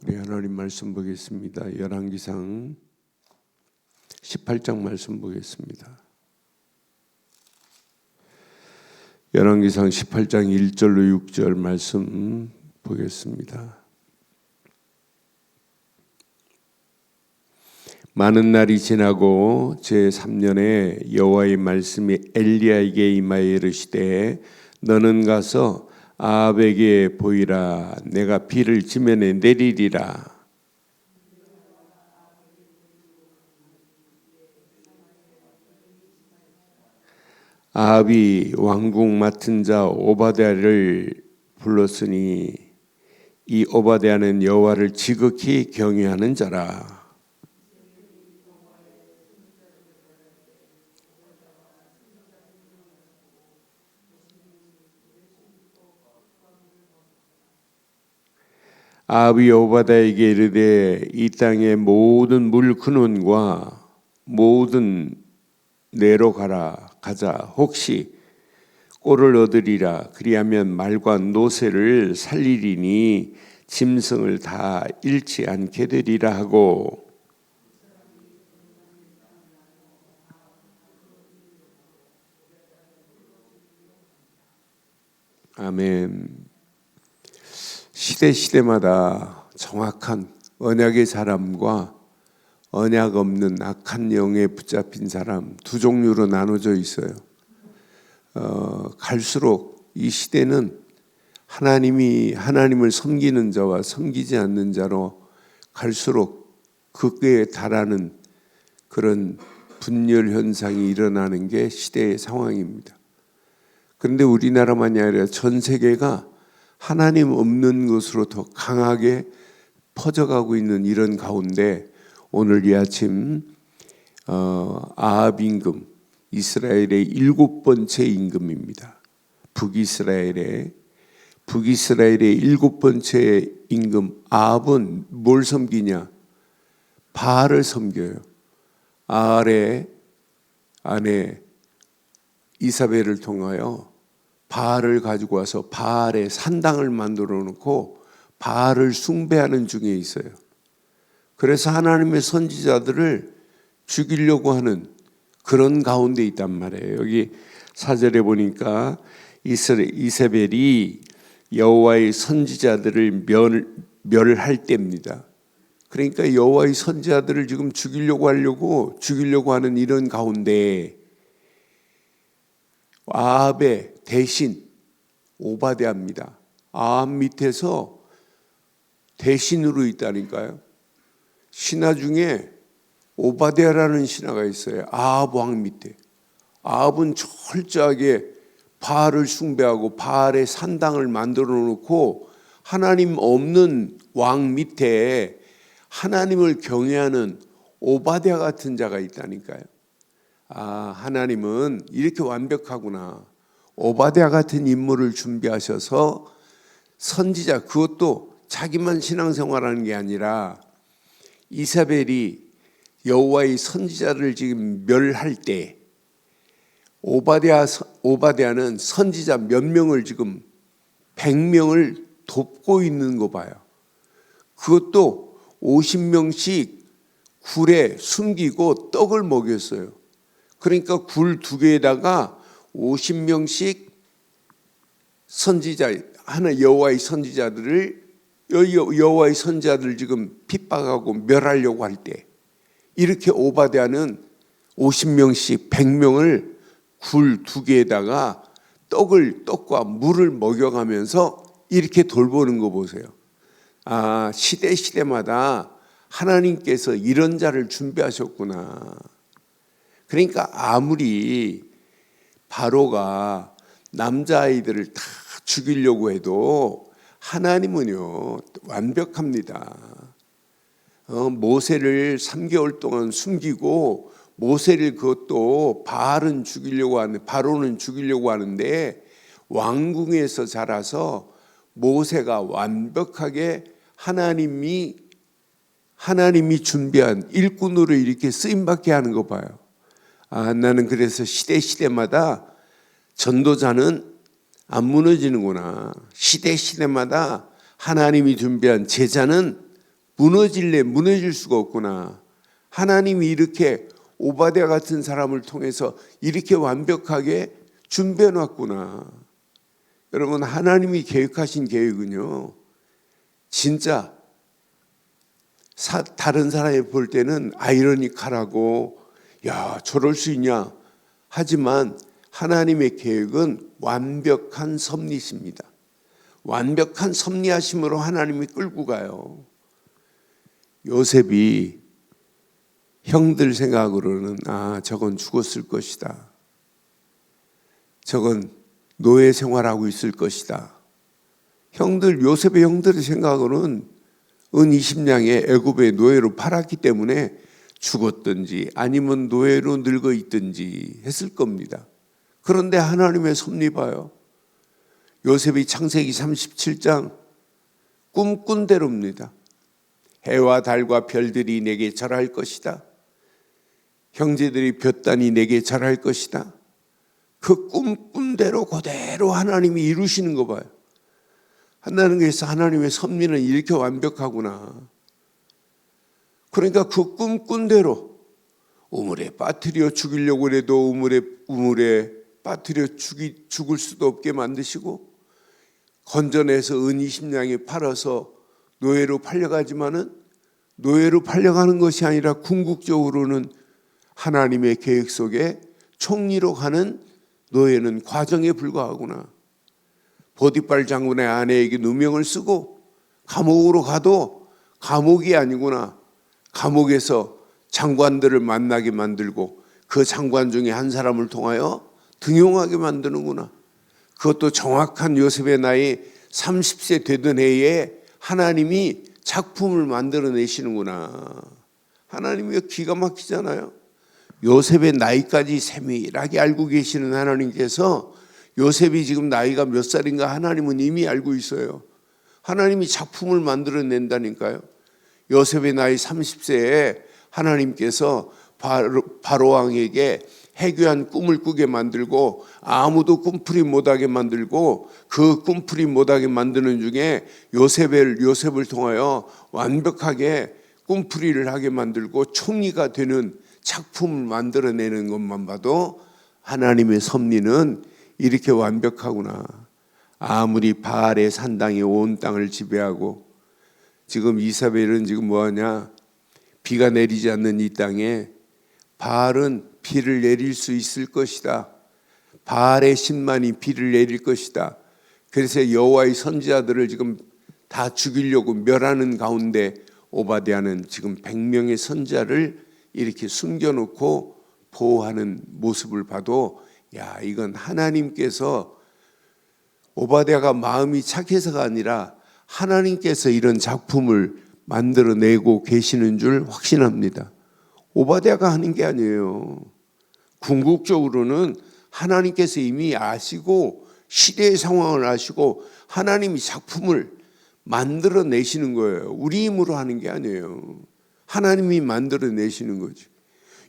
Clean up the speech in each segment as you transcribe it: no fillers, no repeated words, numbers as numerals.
우리 하나님 말씀 보겠습니다. 열왕기상 18장 말씀 보겠습니다. 열왕기상 18장 1절로 6절 말씀 보겠습니다. 많은 날이 지나고 제3년에 여호와의 말씀이 엘리야에게 임하여 이르시되 너는 가서 아합에게 보이라. 내가 비를 지면에 내리리라. 아합이 왕궁 맡은 자 오바댜를 불렀으니 이 오바댜는 여호와를 지극히 경외하는 자라. 아합이 오바댜에게 이르되 이 땅의 모든 물 근원과 모든 내로 가자. 혹시 꼴을 얻으리라. 그리하면 말과 노새를 살리리니 짐승을 다 잃지 않게 되리라 하고, 아멘. 시대마다 정확한 언약의 사람과 언약 없는 악한 영에 붙잡힌 사람 두 종류로 나눠져 있어요. 갈수록 이 시대는 하나님을 섬기는 자와 섬기지 않는 자로 갈수록 극에 달하는 그런 분열 현상이 일어나는 게 시대의 상황입니다. 그런데 우리나라만이 아니라 전 세계가 하나님 없는 것으로 더 강하게 퍼져가고 있는 이런 가운데 오늘 이 아침 아합 임금, 이스라엘의 7번째 임금입니다. 북이스라엘의 7번째 임금 아합은 뭘 섬기냐? 바알을 섬겨요. 아합의 아내 이사벨을 통하여 바알을 가지고 와서 바알의 산당을 만들어 놓고 바알을 숭배하는 중에 있어요. 그래서 하나님의 선지자들을 죽이려고 하는 그런 가운데 있단 말이에요. 여기 4절에 보니까 이세벨이 여호와의 선지자들을 멸할 때입니다. 그러니까 여호와의 선지자들을 지금 죽이려고 하는 이런 가운데 아합의 대신 오바댜입니다. 아합 밑에서 대신으로 있다니까요. 신하 중에 오바댜라는 신하가 있어요. 아합 왕 밑에. 아합은 철저하게 바알을 숭배하고 바알의 산당을 만들어 놓고 하나님 없는 왕 밑에 하나님을 경외하는 오바댜 같은 자가 있다니까요. 하나님은 이렇게 완벽하구나. 오바댜 같은 인물을 준비하셔서 선지자, 그것도 자기만 신앙생활하는 게 아니라 이사벨이 여호와의 선지자를 지금 멸할 때 오바댜는 선지자 몇 명을 지금 100명을 돕고 있는 거 봐요. 그것도 50명씩 굴에 숨기고 떡을 먹였어요. 그러니까 굴 2개에다가 50명씩 선지자 하나 여호와의 선지자들을 지금 핍박하고 멸하려고 할 때 이렇게 오바댜는 50명씩 100명을 굴 2개에다가 떡과 물을 먹여가면서 이렇게 돌보는 거 보세요. 시대마다 하나님께서 이런 자를 준비하셨구나. 그러니까 아무리 바로가 남자아이들을 다 죽이려고 해도 하나님은요 완벽합니다. 모세를 3개월 동안 숨기고 모세를 그것도 바로는 죽이려고 하는데 왕궁에서 자라서 모세가 완벽하게 하나님이 준비한 일꾼으로 이렇게 쓰임받게 하는 거 봐요. 나는 그래서 시대마다 전도자는 안 무너지는구나. 시대마다 하나님이 준비한 제자는 무너질래 무너질 수가 없구나. 하나님이 이렇게 오바댜 같은 사람을 통해서 이렇게 완벽하게 준비해 놨구나. 여러분, 하나님이 계획하신 계획은요, 진짜 다른 사람이 볼 때는 아이러니컬하고 야 저럴 수 있냐 하지만 하나님의 계획은 완벽한 섭리십니다. 완벽한 섭리하심으로 하나님이 끌고 가요. 요셉이 형들 생각으로는 저건 죽었을 것이다. 저건 노예 생활하고 있을 것이다. 요셉의 형들의 생각으로는 은 20냥에 애굽의 노예로 팔았기 때문에 죽었든지 아니면 노예로 늙어 있든지 했을 겁니다. 그런데 하나님의 섭리 봐요. 요셉이 창세기 37장 꿈꾼 대로입니다. 해와 달과 별들이 내게 절할 것이다. 형제들이 볕단이 내게 절할 것이다. 그 꿈꾼 대로 그대로 하나님이 이루시는 거 봐요. 한다는 것에서 하나님의 섭리는 이렇게 완벽하구나. 그러니까 그 꿈꾼 대로 우물에 빠뜨려 죽이려고 해도 우물에 빠뜨려 죽을 수도 없게 만드시고 건져내서 은 20냥에 팔아서 노예로 팔려가지만은 노예로 팔려가는 것이 아니라 궁극적으로는 하나님의 계획 속에 총리로 가는 노예는 과정에 불과하구나. 보디발 장군의 아내에게 누명을 쓰고 감옥으로 가도 감옥이 아니구나. 감옥에서 장관들을 만나게 만들고 그 장관 중에 한 사람을 통하여 등용하게 만드는구나. 그것도 정확한 요셉의 나이 30세 되던 해에 하나님이 작품을 만들어내시는구나. 하나님이 기가 막히잖아요. 요셉의 나이까지 세밀하게 알고 계시는 하나님께서 요셉이 지금 나이가 몇 살인가 하나님은 이미 알고 있어요. 하나님이 작품을 만들어낸다니까요. 요셉의 나이 30세에 하나님께서 바로 왕에게 해괴한 꿈을 꾸게 만들고 아무도 꿈풀이 못하게 만들고 그 꿈풀이 못하게 만드는 중에 요셉을 통하여 완벽하게 꿈풀이를 하게 만들고 총리가 되는 작품을 만들어내는 것만 봐도 하나님의 섭리는 이렇게 완벽하구나. 아무리 바알의 산당이 온 땅을 지배하고 지금 이사벨은 지금 뭐하냐, 비가 내리지 않는 이 땅에 바알은 비를 내릴 수 있을 것이다. 바알의 신만이 비를 내릴 것이다. 그래서 여호와의 선지자들을 지금 다 죽이려고 멸하는 가운데 오바댜는 지금 100명의 선지자를 이렇게 숨겨놓고 보호하는 모습을 봐도 야, 이건 하나님께서 오바댜가 마음이 착해서가 아니라 하나님께서 이런 작품을 만들어내고 계시는 줄 확신합니다. 오바댜가 하는 게 아니에요. 궁극적으로는 하나님께서 이미 아시고 시대의 상황을 아시고 하나님이 작품을 만들어내시는 거예요. 우리 힘으로 하는 게 아니에요. 하나님이 만들어내시는 거지.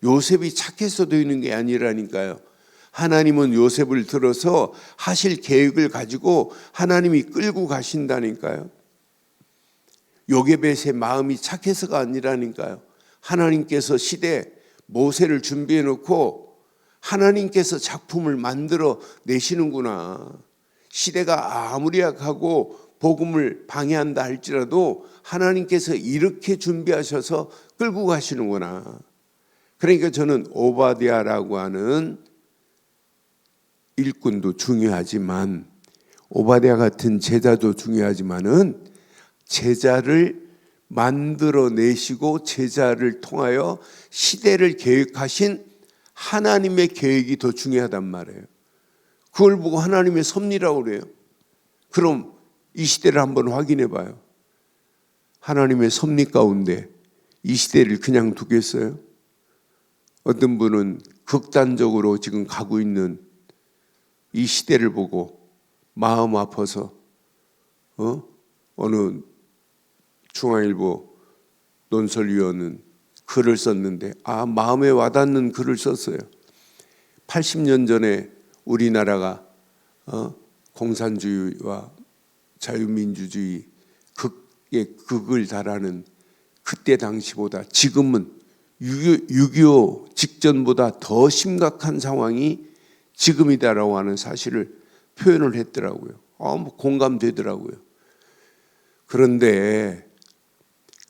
요셉이 착해서 되는 게 아니라니까요. 하나님은 요셉을 들어서 하실 계획을 가지고 하나님이 끌고 가신다니까요. 요게벳의 마음이 착해서가 아니라니까요. 하나님께서 시대 모세를 준비해 놓고 하나님께서 작품을 만들어 내시는구나. 시대가 아무리 약하고 복음을 방해한다 할지라도 하나님께서 이렇게 준비하셔서 끌고 가시는구나. 그러니까 저는 오바댜라고 하는 일꾼도 중요하지만 오바댜 같은 제자도 중요하지만은 제자를 만들어내시고 제자를 통하여 시대를 계획하신 하나님의 계획이 더 중요하단 말이에요. 그걸 보고 하나님의 섭리라고 그래요. 그럼 이 시대를 한번 확인해 봐요. 하나님의 섭리 가운데 이 시대를 그냥 두겠어요? 어떤 분은 극단적으로 지금 가고 있는 이 시대를 보고 마음 아파서 어느 중앙일보 논설위원은 글을 썼는데 마음에 와닿는 글을 썼어요. 80년 전에 우리나라가 공산주의와 자유민주주의 극에 극을 달하는 그때 당시보다 지금은 6.25 직전보다 더 심각한 상황이 지금이다라고 하는 사실을 표현을 했더라고요. 뭐 공감되더라고요. 그런데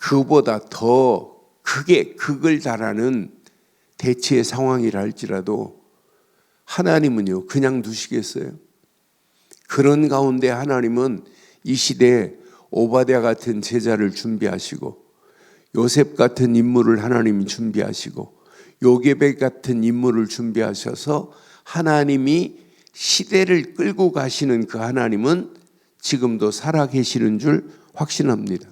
그보다 더 크게 극을 달하는 대체의 상황이라 할지라도 하나님은요 그냥 두시겠어요? 그런 가운데 하나님은 이 시대에 오바댜 같은 제자를 준비하시고 요셉 같은 인물을 하나님이 준비하시고 요게벳 같은 인물을 준비하셔서 하나님이 시대를 끌고 가시는 그 하나님은 지금도 살아계시는 줄 확신합니다.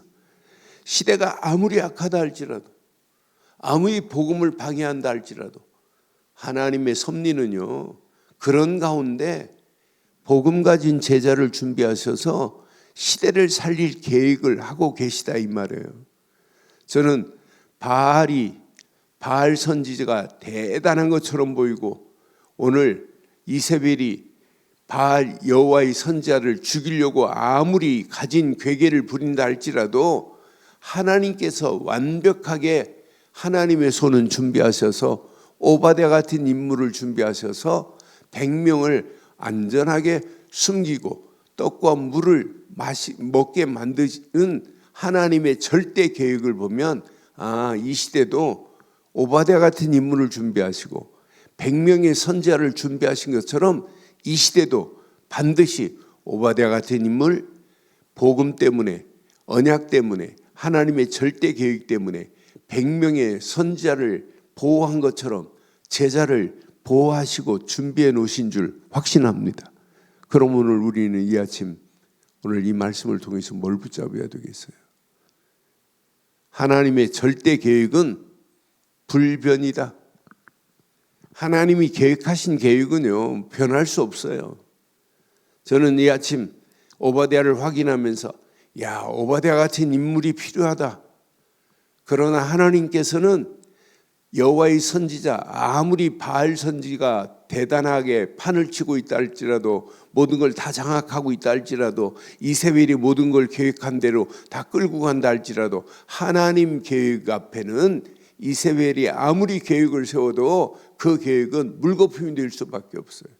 시대가 아무리 악하다 할지라도 아무리 복음을 방해한다 할지라도 하나님의 섭리는요 그런 가운데 복음 가진 제자를 준비하셔서 시대를 살릴 계획을 하고 계시다 이 말이에요. 저는 바알 선지자가 대단한 것처럼 보이고 오늘 이세벨이 바알 여호와의 선지자를 죽이려고 아무리 가진 괴계를 부린다 할지라도 하나님께서 완벽하게 하나님의 손은 준비하셔서 오바댜 같은 인물을 준비하셔서 100명을 안전하게 숨기고 떡과 물을 먹게 만드는 하나님의 절대 계획을 보면 이 시대도 오바댜 같은 인물을 준비하시고 100명의 선지자를 준비하신 것처럼 이 시대도 반드시 오바댜 같은 인물, 복음 때문에 언약 때문에 하나님의 절대 계획 때문에 100명의 선지자를 보호한 것처럼 제자를 보호하시고 준비해 놓으신 줄 확신합니다. 그럼 오늘 우리는 이 아침 오늘 이 말씀을 통해서 뭘 붙잡아야 되겠어요? 하나님의 절대 계획은 불변이다. 하나님이 계획하신 계획은요 변할 수 없어요. 저는 이 아침 오바댜를 확인하면서 오바댜 같은 인물이 필요하다. 그러나 하나님께서는 여호와의 선지자 아무리 바알 선지가 대단하게 판을 치고 있다 할지라도 모든 걸 다 장악하고 있다 할지라도 이세벨이 모든 걸 계획한 대로 다 끌고 간다 할지라도 하나님 계획 앞에는 이세벨이 아무리 계획을 세워도 그 계획은 물거품이 될 수밖에 없어요.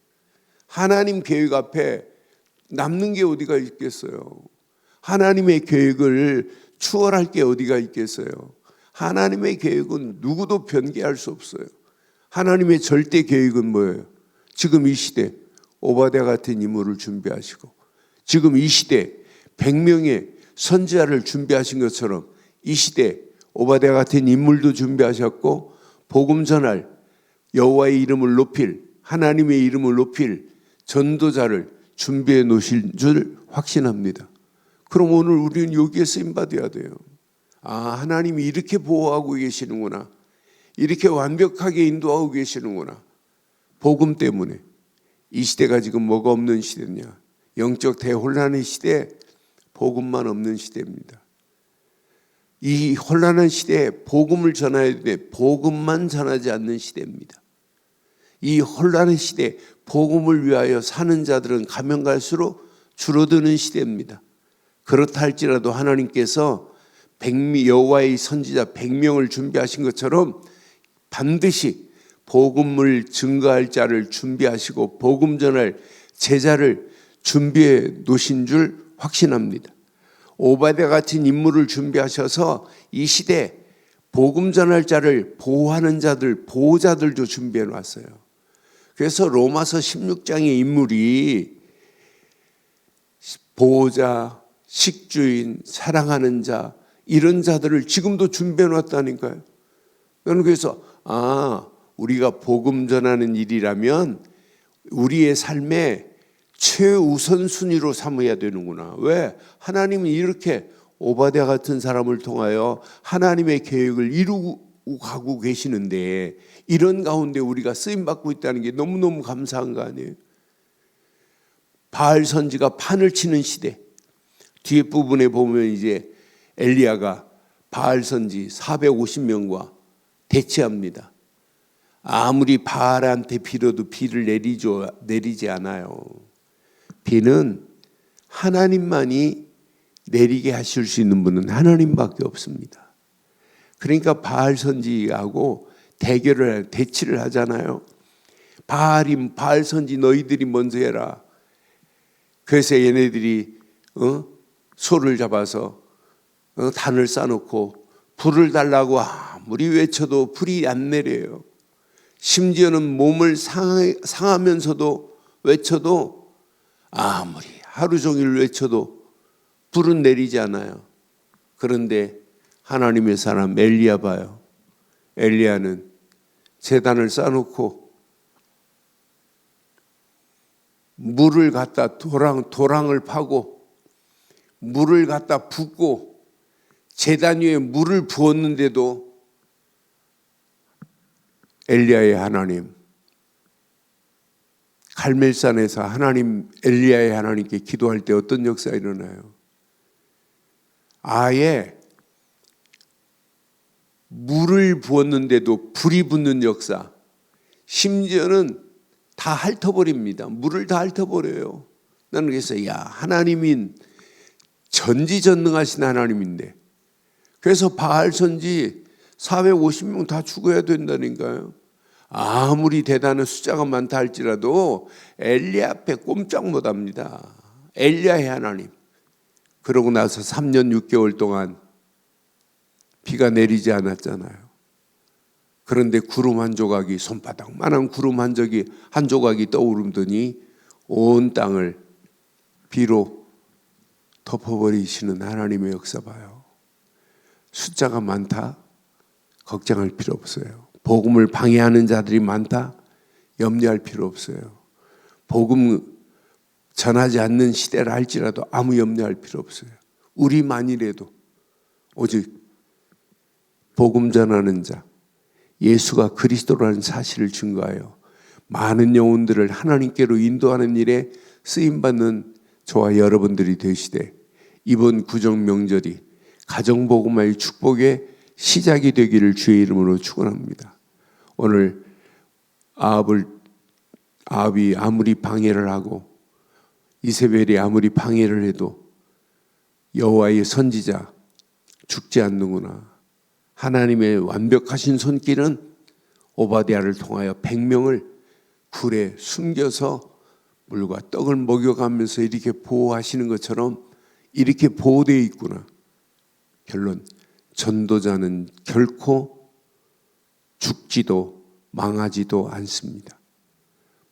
하나님 계획 앞에 남는 게 어디가 있겠어요? 하나님의 계획을 추월할 게 어디가 있겠어요? 하나님의 계획은 누구도 변개할 수 없어요. 하나님의 절대 계획은 뭐예요? 지금 이 시대 오바댜 같은 인물을 준비하시고 지금 이 시대 100명의 선지자를 준비하신 것처럼 이 시대 오바댜 같은 인물도 준비하셨고 복음 전할 여호와의 이름을 높일 하나님의 이름을 높일 전도자를 준비해 놓으실 줄 확신합니다. 그럼 오늘 우리는 여기에 쓰임받아야 돼요. 하나님이 이렇게 보호하고 계시는구나. 이렇게 완벽하게 인도하고 계시는구나. 복음 때문에 이 시대가 지금 뭐가 없는 시대냐? 영적 대혼란의 시대, 복음만 없는 시대입니다. 이 혼란한 시대에 복음을 전해야 되는데 복음만 전하지 않는 시대입니다. 이 혼란의 시대에 복음을 위하여 사는 자들은 가면 갈수록 줄어드는 시대입니다. 그렇다 할지라도 하나님께서 여호와의 선지자 100명을 준비하신 것처럼 반드시 복음을 증거할 자를 준비하시고 복음 전할 제자를 준비해 놓으신 줄 확신합니다. 오바댜 같은 인물을 준비하셔서 이 시대 복음 전할 자를 보호하는 자들, 보호자들도 준비해 놨어요. 그래서 로마서 16장의 인물이 보호자, 식주인, 사랑하는 자 이런 자들을 지금도 준비해 놨다니까요. 저는 그래서 우리가 복음 전하는 일이라면 우리의 삶에 최우선순위로 삼아야 되는구나. 왜? 하나님은 이렇게 오바댜 같은 사람을 통하여 하나님의 계획을 이루고 가고 계시는데 이런 가운데 우리가 쓰임받고 있다는 게 너무너무 감사한 거 아니에요? 바알 선지가 판을 치는 시대 뒤에 부분에 보면 이제 엘리야가 바알 선지 450명과 대치합니다. 아무리 바알한테 빌어도 비를 내리지 않아요. 비는 하나님만이 내리게 하실 수 있는 분은 하나님밖에 없습니다. 그러니까 바알 선지하고 대치를 하잖아요. 바알 선지 너희들이 먼저 해라. 그래서 얘네들이 소를 잡아서 단을 쌓아놓고 불을 달라고 아무리 외쳐도 불이 안 내려요. 심지어는 몸을 상하면서도 외쳐도 아무리 하루 종일 외쳐도 불은 내리지 않아요. 그런데 하나님의 사람 엘리야 봐요. 엘리야는 제단을 쌓아놓고 물을 갖다 도랑을 파고 물을 갖다 붓고 제단 위에 물을 부었는데도 엘리야의 하나님, 갈멜산에서 엘리야의 하나님께 기도할 때 어떤 역사가 일어나요? 아예 물을 부었는데도 불이 붙는 역사, 심지어는 다 핥아버립니다. 물을 다 핥아버려요. 나는 그래서 하나님인 전지전능하신 하나님인데, 그래서 바알 선지 450명 다 죽어야 된다니까요. 아무리 대단한 숫자가 많다 할지라도 엘리야 앞에 꼼짝 못합니다. 엘리야의 하나님. 그러고 나서 3년 6개월 동안 비가 내리지 않았잖아요. 그런데 구름 한 조각이, 손바닥만한 구름 한 조각이 떠오르더니 온 땅을 비로 덮어버리시는 하나님의 역사 봐요. 숫자가 많다? 걱정할 필요 없어요. 복음을 방해하는 자들이 많다? 염려할 필요 없어요. 복음 전하지 않는 시대라 할지라도 아무 염려할 필요 없어요. 우리만이라도 오직 복음 전하는 자, 예수가 그리스도라는 사실을 증거하여 많은 영혼들을 하나님께로 인도하는 일에 쓰임받는 저와 여러분들이 되시되, 이번 구정 명절이 가정복음화의 축복의 시작이 되기를 주의 이름으로 축원합니다. 오늘 아합이 아무리 방해를 하고 이세벨이 아무리 방해를 해도 여호와의 선지자 죽지 않는구나. 하나님의 완벽하신 손길은 오바댜를 통하여 100명을 굴에 숨겨서 물과 떡을 먹여가면서 이렇게 보호하시는 것처럼 이렇게 보호되어 있구나. 결론, 전도자는 결코 죽지도 망하지도 않습니다.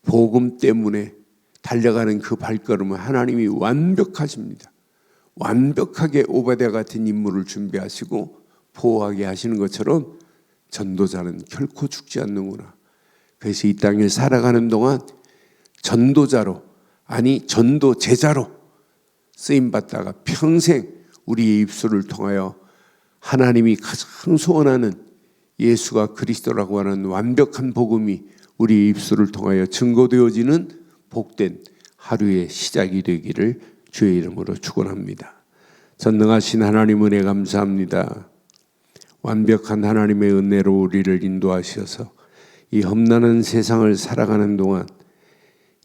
복음 때문에 달려가는 그 발걸음은 하나님이 완벽하십니다. 완벽하게 오바댜 같은 인물을 준비하시고 보호하게 하시는 것처럼 전도자는 결코 죽지 않는구나. 그래서 이 땅에 살아가는 동안 전도자로, 아니 전도제자로 쓰임받다가 평생 우리의 입술을 통하여 하나님이 가장 소원하는 예수가 그리스도라고 하는 완벽한 복음이 우리의 입술을 통하여 증거되어지는 복된 하루의 시작이 되기를 주의 이름으로 축원합니다. 전능하신 하나님 은혜 감사합니다. 완벽한 하나님의 은혜로 우리를 인도하셔서 이 험난한 세상을 살아가는 동안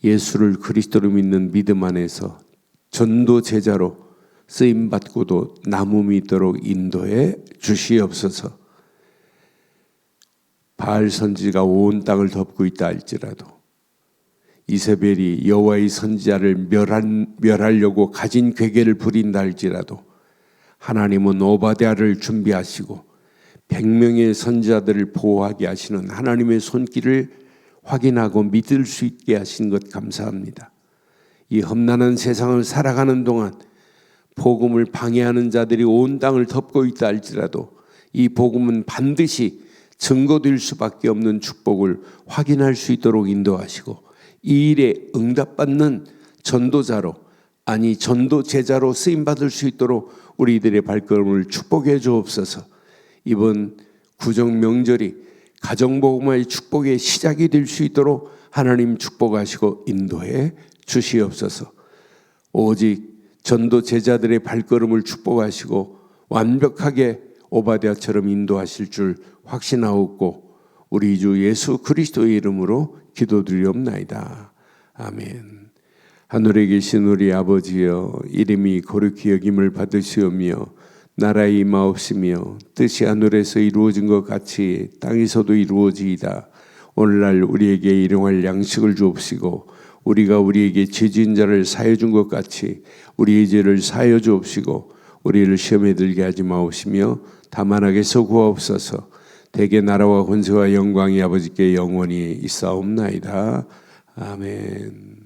예수를 그리스도로 믿는 믿음 안에서 전도 제자로 쓰임받고도 남음이 있도록 인도해 주시옵소서. 바알 선지가 온 땅을 덮고 있다 할지라도, 이세벨이 여호와의 선지자를 멸하려고 가진 괴계를 부린다 할지라도, 하나님은 오바댜를 준비하시고 100명의 선지자들을 보호하게 하시는 하나님의 손길을 확인하고 믿을 수 있게 하신 것 감사합니다. 이 험난한 세상을 살아가는 동안 복음을 방해하는 자들이 온 땅을 덮고 있다 할지라도 이 복음은 반드시 증거될 수밖에 없는 축복을 확인할 수 있도록 인도하시고, 이 일에 응답받는 전도자로, 아니 전도제자로 쓰임받을 수 있도록 우리들의 발걸음을 축복해 주옵소서. 이번 구정 명절이 가정복음화의 축복의 시작이 될 수 있도록 하나님 축복하시고 인도해 주시옵소서. 오직 전도제자들의 발걸음을 축복하시고 완벽하게 오바댜처럼 인도하실 줄 확신하옵고, 우리 주 예수 그리스도의 이름으로 기도드리옵나이다. 아멘. 하늘에 계신 우리 아버지여, 이름이 거룩히 여김을 받으시오며 나라의 임하옵시며 뜻이 하늘에서 이루어진 것 같이 땅에서도 이루어지이다. 오늘날 우리에게 일용할 양식을 주옵시고 우리가 우리에게 죄 지은 자를 사하여 준 것 같이 우리의 죄를 사하여 주옵시고 우리를 시험에 들게 하지 마옵시며 다만 악에서 구하옵소서. 대개 나라와 권세와 영광이 아버지께 영원히 있사옵나이다. 아멘.